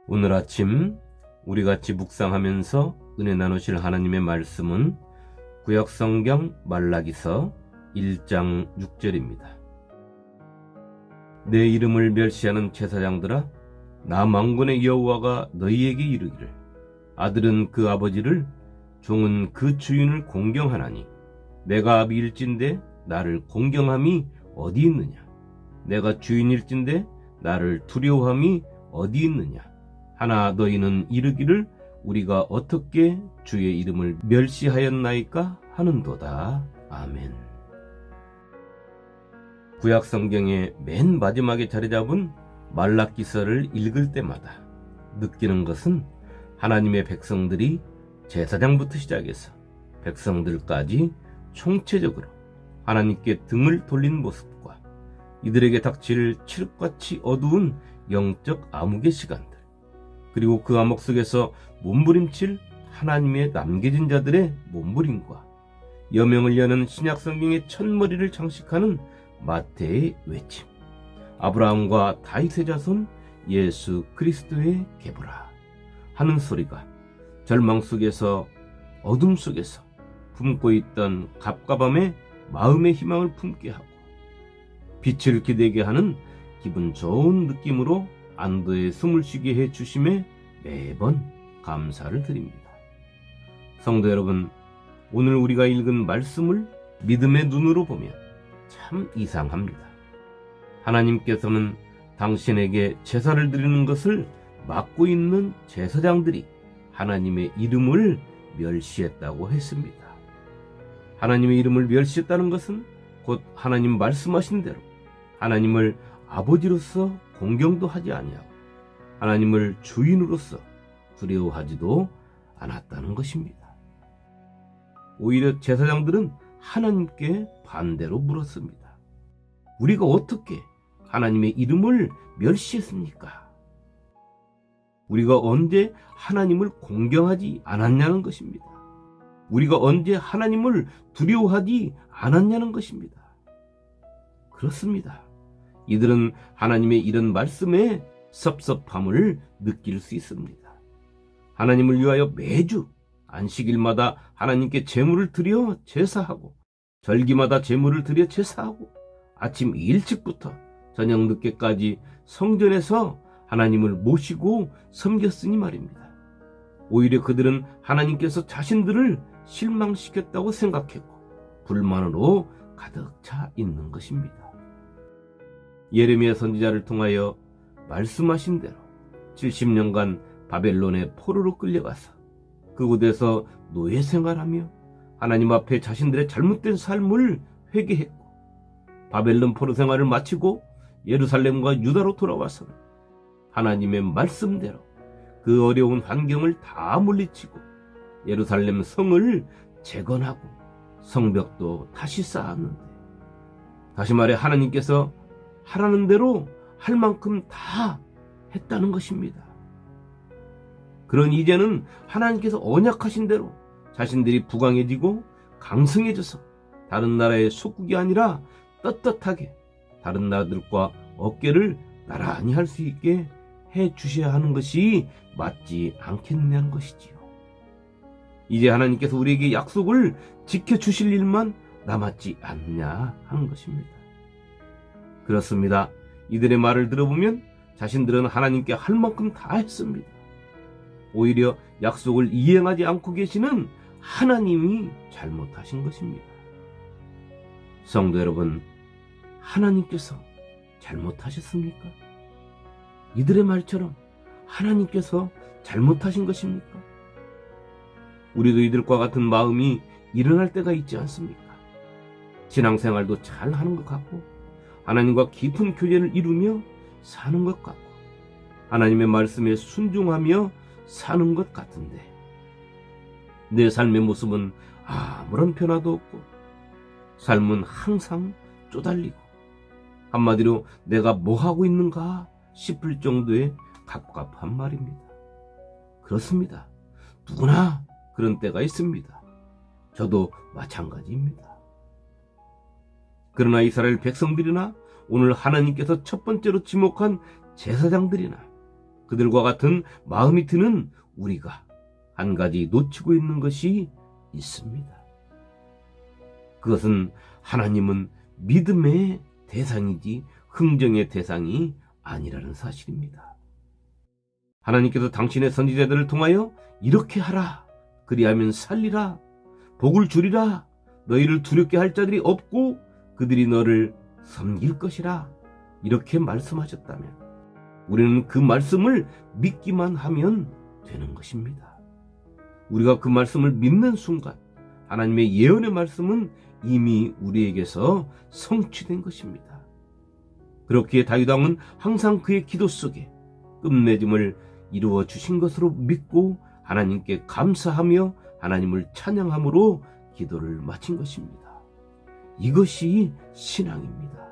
오늘 아침 우리 같이 묵상하면서 은혜 나누실 하나님의 말씀은 구약성경 말라기서 1장 6절입니다. 내 이름을 멸시하는 제사장들아, 나 만군의 여호와가 너희에게 이르기를, 아들은 그 아버지를, 종은 그 주인을 공경하나니 내가 아비일진데 나를 공경함이 어디 있느냐? 내가 주인일진데 나를 두려워함이 어디 있느냐? 하나 너희는 이르기를, 우리가 어떻게 주의 이름을 멸시하였나이까 하는도다. 아멘. 구약 성경의 맨 마지막에 자리 잡은 말라기서를 읽을 때마다 느끼는 것은 하나님의 백성들이 제사장부터 시작해서 백성들까지 총체적으로 하나님께 등을 돌린 모습과 이들에게 닥칠 칠흑같이 어두운 영적 암흑의 시간들, 그리고 그 암흑 속에서 몸부림칠 하나님의 남겨진 자들의 몸부림과 여명을 여는 신약성경의 첫머리를 장식하는 마태의 외침, 아브라함과 다윗의 자손 예수 그리스도의 계보라 하는 소리가 절망 속에서, 어둠 속에서 품고 있던 갑과밤의 마음의 희망을 품게 하고 빛을 기대게 하는 기분 좋은 느낌으로 안도의 숨을 쉬게 해주심에 매번 감사를 드립니다. 성도 여러분, 오늘 우리가 읽은 말씀을 믿음의 눈으로 보면 참 이상합니다. 하나님께서는 당신에게 제사를 드리는 것을 막고 있는 제사장들이 하나님의 이름을 멸시했다고 했습니다. 하나님의 이름을 멸시했다는 것은 곧 하나님 말씀하신 대로 하나님을 아버지로서 공경도 하지 아니하고 하나님을 주인으로서 두려워하지도 않았다는 것입니다. 오히려 제사장들은 하나님께 반대로 물었습니다. 우리가 어떻게 하나님의 이름을 멸시했습니까? 우리가 언제 하나님을 공경하지 않았냐는 것입니다. 우리가 언제 하나님을 두려워하지 않았냐는 것입니다. 그렇습니다. 이들은 하나님의 이런 말씀에 섭섭함을 느낄 수 있습니다. 하나님을 위하여 매주 안식일마다 하나님께 제물을 드려 제사하고, 절기마다 제물을 드려 제사하고, 아침 일찍부터 저녁 늦게까지 성전에서 하나님을 모시고 섬겼으니 말입니다. 오히려 그들은 하나님께서 자신들을 실망시켰다고 생각했고 불만으로 가득 차 있는 것입니다. 예레미야 선지자를 통하여 말씀하신 대로 70년간 바벨론의 포로로 끌려가서 그곳에서 노예 생활하며 하나님 앞에 자신들의 잘못된 삶을 회개했고, 바벨론 포로 생활을 마치고 예루살렘과 유다로 돌아와서 하나님의 말씀대로 그 어려운 환경을 다 물리치고 예루살렘 성을 재건하고 성벽도 다시 쌓았는데, 다시 말해 하나님께서 하라는 대로 할 만큼 다 했다는 것입니다. 그러니 이제는 하나님께서 언약하신 대로 자신들이 부강해지고 강성해져서 다른 나라의 속국이 아니라 떳떳하게 다른 나라들과 어깨를 나란히 할 수 있게 해 주셔야 하는 것이 맞지 않겠느냐는 것이지요. 이제 하나님께서 우리에게 약속을 지켜주실 일만 남았지 않느냐 하는 것입니다. 그렇습니다. 이들의 말을 들어보면 자신들은 하나님께 할 만큼 다 했습니다. 오히려 약속을 이행하지 않고 계시는 하나님이 잘못하신 것입니다. 성도 여러분, 하나님께서 잘못하셨습니까? 이들의 말처럼 하나님께서 잘못하신 것입니까? 우리도 이들과 같은 마음이 일어날 때가 있지 않습니까? 신앙생활도 잘 하는 것 같고 하나님과 깊은 교제를 이루며 사는 것 같고 하나님의 말씀에 순종하며 사는 것 같은데, 내 삶의 모습은 아무런 변화도 없고 삶은 항상 쪼달리고 한마디로 내가 뭐 하고 있는가 싶을 정도의 갑갑한 말입니다. 그렇습니다. 누구나 그런 때가 있습니다. 저도 마찬가지입니다. 그러나 이스라엘 백성들이나 오늘 하나님께서 첫 번째로 지목한 제사장들이나 그들과 같은 마음이 드는 우리가 한 가지 놓치고 있는 것이 있습니다. 그것은 하나님은 믿음의 대상이지 흥정의 대상이 아니라는 사실입니다. 하나님께서 당신의 선지자들을 통하여 이렇게 하라, 그리하면 살리라, 복을 주리라, 너희를 두렵게 할 자들이 없고 그들이 너를 섬길 것이라, 이렇게 말씀하셨다면 우리는 그 말씀을 믿기만 하면 되는 것입니다. 우리가 그 말씀을 믿는 순간 하나님의 예언의 말씀은 이미 우리에게서 성취된 것입니다. 그렇기에 다윗 왕은 항상 그의 기도 속에 끝맺음을 이루어 주신 것으로 믿고 하나님께 감사하며 하나님을 찬양함으로 기도를 마친 것입니다. 이것이 신앙입니다.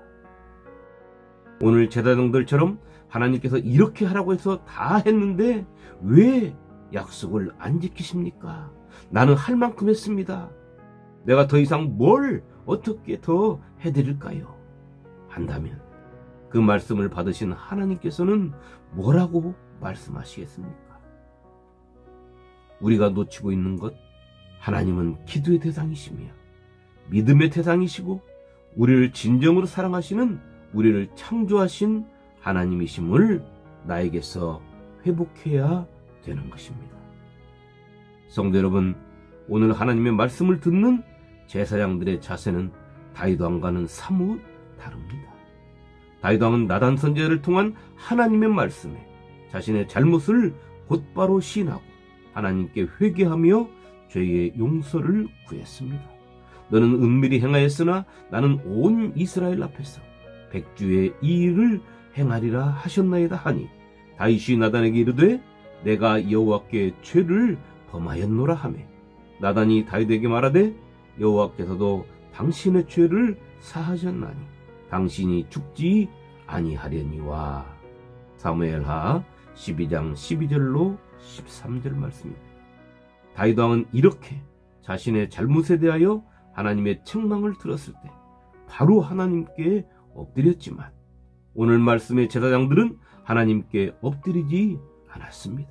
오늘 제사장들처럼 하나님께서 이렇게 하라고 해서 다 했는데 왜 약속을 안 지키십니까? 나는 할 만큼 했습니다. 내가 더 이상 뭘 어떻게 더 해드릴까요? 한다면 그 말씀을 받으신 하나님께서는 뭐라고 말씀하시겠습니까? 우리가 놓치고 있는 것, 하나님은 기도의 대상이시며 믿음의 대상이시고 우리를 진정으로 사랑하시는, 우리를 창조하신 하나님이심을 나에게서 회복해야 되는 것입니다. 성도 여러분, 오늘 하나님의 말씀을 듣는 제사장들의 자세는 다윗 왕과는 사뭇 다릅니다. 다윗 왕은 나단 선지자를 통한 하나님의 말씀에 자신의 잘못을 곧바로 시인하고 하나님께 회개하며 죄의 용서를 구했습니다. 너는 은밀히 행하였으나 나는 온 이스라엘 앞에서 백주의 이의를 행하리라 하셨나이다 하니, 다윗이 나단에게 이르되 내가 여호와께 죄를 범하였노라 하며, 나단이 다윗에게 말하되 여호와께서도 당신의 죄를 사하셨나니 당신이 죽지 아니하려니와. 사무엘하 12장 12절로 13절 말씀입니다. 다윗 왕은 이렇게 자신의 잘못에 대하여 하나님의 책망을 들었을 때 바로 하나님께 엎드렸지만 오늘 말씀의 제사장들은 하나님께 엎드리지 않았습니다.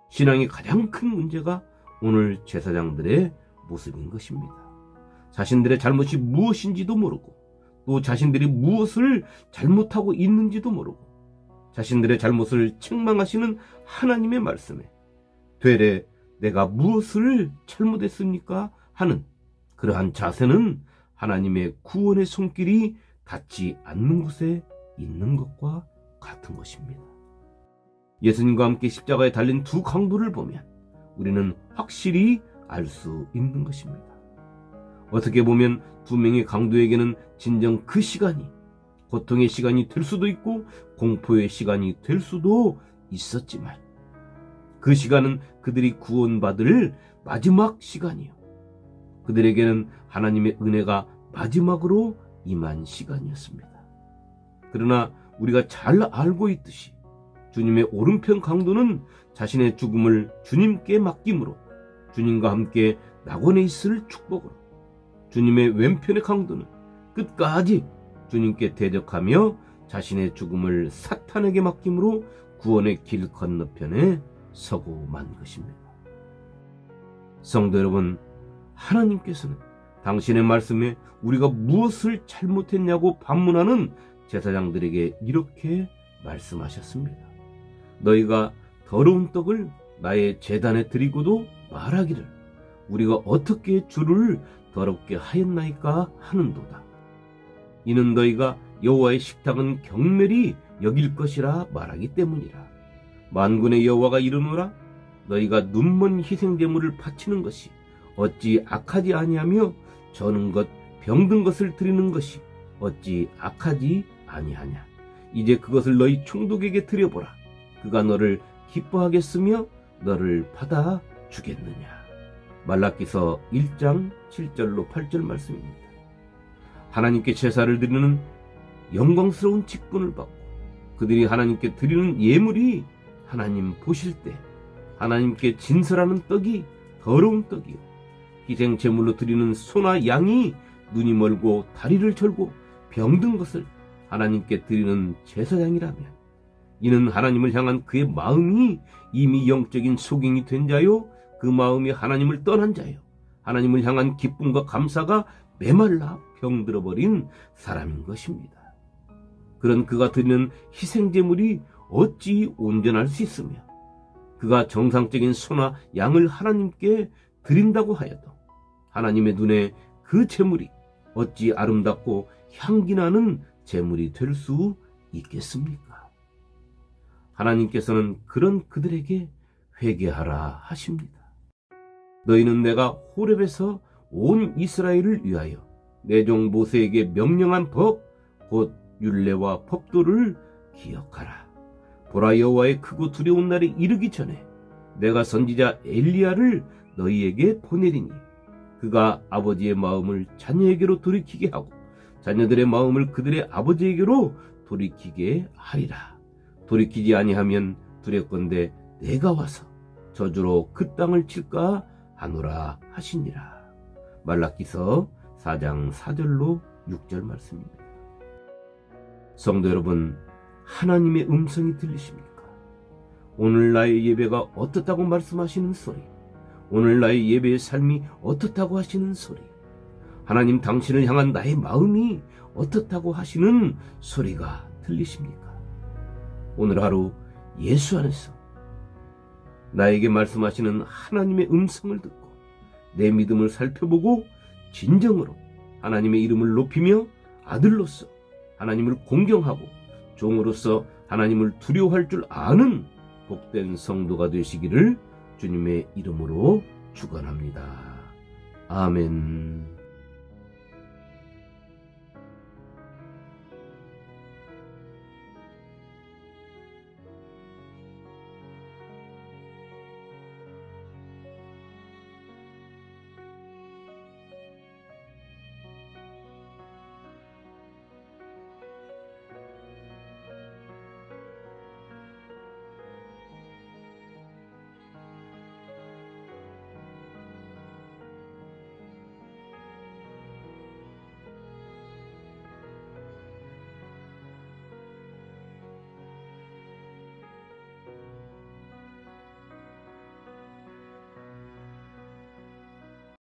신앙의 가장 큰 문제가 오늘 제사장들의 모습인 것입니다. 자신들의 잘못이 무엇인지도 모르고 또 자신들이 무엇을 잘못하고 있는지도 모르고 자신들의 잘못을 책망하시는 하나님의 말씀에 되레 내가 무엇을 잘못했습니까? 하는 그러한 자세는 하나님의 구원의 손길이 닿지 않는 곳에 있는 것과 같은 것입니다. 예수님과 함께 십자가에 달린 두 강도를 보면 우리는 확실히 알 수 있는 것입니다. 어떻게 보면 두 명의 강도에게는 진정 그 시간이 고통의 시간이 될 수도 있고 공포의 시간이 될 수도 있었지만 그 시간은 그들이 구원받을 마지막 시간이요, 그들에게는 하나님의 은혜가 마지막으로 임한 시간이었습니다. 그러나 우리가 잘 알고 있듯이 주님의 오른편 강도는 자신의 죽음을 주님께 맡김으로 주님과 함께 낙원에 있을 축복으로, 주님의 왼편의 강도는 끝까지 주님께 대적하며 자신의 죽음을 사탄에게 맡김으로 구원의 길 건너편에 서고 만 것입니다. 성도 여러분, 하나님께서는 당신의 말씀에 우리가 무엇을 잘못했냐고 반문하는 제사장들에게 이렇게 말씀하셨습니다. 너희가 더러운 떡을 나의 제단에 드리고도 말하기를 우리가 어떻게 주를 더럽게 하였나이까 하는도다. 이는 너희가 여호와의 식탁은 경멸히 여길 것이라 말하기 때문이라. 만군의 여호와가 이르노라, 너희가 눈먼 희생제물을 바치는 것이 어찌 악하지 아니하며 저는 것 병든 것을 드리는 것이 어찌 악하지 아니하냐. 이제 그것을 너희 총독에게 드려보라. 그가 너를 기뻐하겠으며 너를 받아 주겠느냐. 말라기서 1장 7절로 8절 말씀입니다. 하나님께 제사를 드리는 영광스러운 직분을 받고 그들이 하나님께 드리는 예물이 하나님 보실 때 하나님께 진설하는 떡이 더러운 떡이요, 희생 제물로 드리는 소나 양이 눈이 멀고 다리를 절고 병든 것을 하나님께 드리는 제사장이라면 이는 하나님을 향한 그의 마음이 이미 영적인 소경이 된 자요, 그 마음이 하나님을 떠난 자요, 하나님을 향한 기쁨과 감사가 메말라 병들어버린 사람인 것입니다. 그런 그가 드리는 희생제물이 어찌 온전할 수 있으며, 그가 정상적인 소나 양을 하나님께 드린다고 하여도 하나님의 눈에 그 제물이 어찌 아름답고 향기나는 제물이 될 수 있겠습니까? 하나님께서는 그런 그들에게 회개하라 하십니다. 너희는 내가 호렙에서 온 이스라엘을 위하여 내 종 모세에게 명령한 법, 곧 율례와 법도를 기억하라. 보라, 여호와의 크고 두려운 날이 이르기 전에 내가 선지자 엘리야를 너희에게 보내리니 그가 아버지의 마음을 자녀에게로 돌이키게 하고 자녀들의 마음을 그들의 아버지에게로 돌이키게 하리라. 돌이키지 아니하면 두렵건대 내가 와서 저주로 그 땅을 칠까 하노라 하시니라. 말라기서 4장 4절로 6절 말씀입니다. 성도 여러분, 하나님의 음성이 들리십니까? 오늘 나의 예배가 어떻다고 말씀하시는 소리, 오늘 나의 예배의 삶이 어떻다고 하시는 소리, 하나님 당신을 향한 나의 마음이 어떻다고 하시는 소리가 들리십니까? 오늘 하루 예수 안에서 나에게 말씀하시는 하나님의 음성을 듣고 내 믿음을 살펴보고 진정으로 하나님의 이름을 높이며 아들로서 하나님을 공경하고 종으로서 하나님을 두려워할 줄 아는 복된 성도가 되시기를 주님의 이름으로 축원합니다. 아멘.